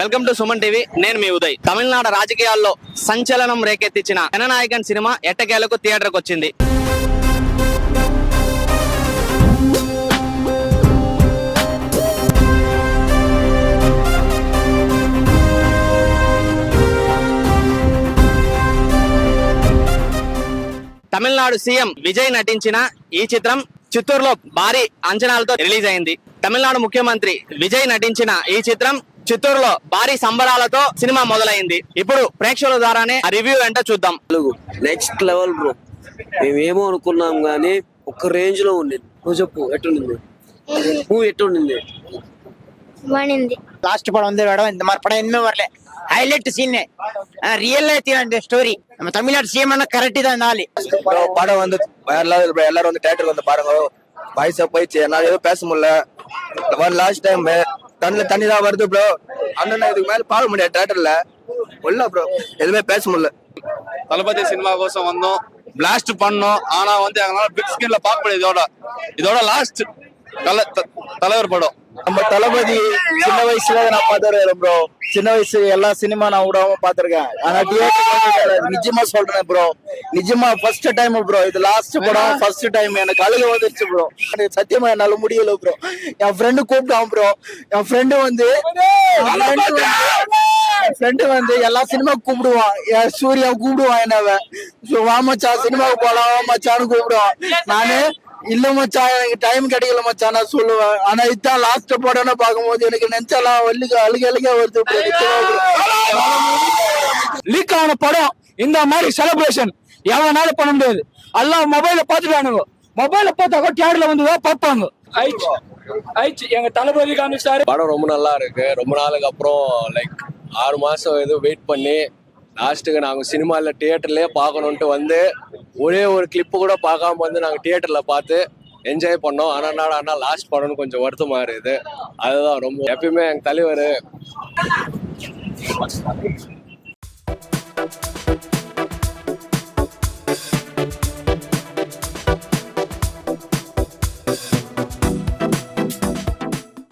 Welcome to Suman TV. నేను మీ ఉదయ్. తమిళనాడు రాజకీయాల్లో సంచలనం రేకెత్తించిన జననాయకన్ సినిమా ఎట్టకేలకు థియేటర్కి వచ్చింది. తమిళనాడు సీఎం విజయ్ నటించిన ఈ చిత్రం చిత్తూరులో భారీ అంచనాలతో రిలీజ్ అయింది. తమిళనాడు ముఖ్యమంత్రి విజయ్ నటించిన ఈ చిత్రం చిత్తూరులో భారీ సంబరాలతో సినిమా మొదలైంది. ఇప్పుడు ప్రేక్షకుల ద్వారానే రివ్యూ ఏంటో చూద్దాం. Next level bro. మేమేమో అనుకున్నాం గానీ ఒక రేంజ్ లో ఉంది. నువ్వు చెప్పు, ఎట్టుండింది మూవీ? ఎట్టుండింది? லாஸ்ட் படம் வந்து இந்த மாதிரி படம் எதுவுமே வரல. ஹைலைட் சீன் ரியல் இந்த ஸ்டோரி. நம்ம தமிழ்நாடு சிஎம் கரெக்ட் தான். நாலு படம் வந்து எல்லாரும் வந்து தியேட்டருக்கு வந்து பாருங்க. வயசா போயிடுச்சு, என்னால எதுவும் பேச முடியல. லாஸ்ட் டைம் கண்ணுல தண்ணி தான் வருது ப்ரோ. அண்ணன் இதுக்கு மேல பார்க்க முடியாது தியேட்டர்ல. இல்ல ப்ரோ, எதுவுமே பேச முடியல. தளபதி சினிமா கோசம் வந்தோம், பிளாஸ்ட் பண்ணோம். ஆனா வந்து எங்களால பிக் ஸ்கிரீன்ல பார்க்க முடியாது. இதோட லாஸ்ட் தலைவர் படம். நம்ம தளபதி சின்ன வயசுல நான் பாத்துருக்கேன் ப்ரோ. சின்ன வயசு எல்லா சினிமா நான் விடாம பாத்திருக்கேன். ஆனா தியேட்டர் நிஜமா சொல்றேன் ப்ரோ, நிஜமா ஃபர்ஸ்ட் டைம் ப்ரோ. இது லாஸ்ட் படம், ஃபர்ஸ்ட் டைம். எனக்கு அழுக வந்துருச்சு ப்ரோ. சத்தியமா என்னால முடியல ப்ரோ. என் ஃப்ரெண்டு கூப்பிட்டான் ப்ரோ. என் ஃப்ரெண்டு வந்து எல்லா சினிமாவுக்கு கூப்பிடுவான். சூர்யா கூப்பிடுவான் என்னவ. வாமச்சா சினிமாவுக்கு போலாம், வாமச்சான்னு கூப்பிடுவான். நானு இல்ல மச்சான், எனக்கு டைம் கிடைக்கல மச்சான் நான் சொல்லுவேன். ஆனா இதான் லாஸ்ட் படம்னு பாக்கும்போது எனக்கு நெஞ்செல்லாம் அழுக வருது. லீக் ஆன படம் இந்த மாதிரி செலிப்ரேஷன் எவனால பண்ண முடியாது. எல்லாம் மொபைல பாத்துட்டானுங்க. மொபைல பார்த்தாக்க தியேட்டர்ல வந்துதான் பார்ப்பாங்க. எங்க தளபதி காமிச்சாரு. படம் ரொம்ப நல்லா இருக்கு. ரொம்ப நாளுக்கு அப்புறம் லைக் 6 மாசம் எதுவும் வெயிட் பண்ணி லாஸ்ட்டுக்கு நாங்கள் சினிமாவில் தியேட்டர்லேயே பார்க்கணுன்ட்டு வந்து ஒரே ஒரு கிளிப்பு கூட பார்க்காம வந்து நாங்கள் தியேட்டரில் பார்த்து என்ஜாய் பண்ணோம். ஆனால் லாஸ்ட் படம்னு கொஞ்சம் வருத்தமாக இருக்குது. அதுதான் ரொம்ப எப்பயுமே எங்கள் தலைவர்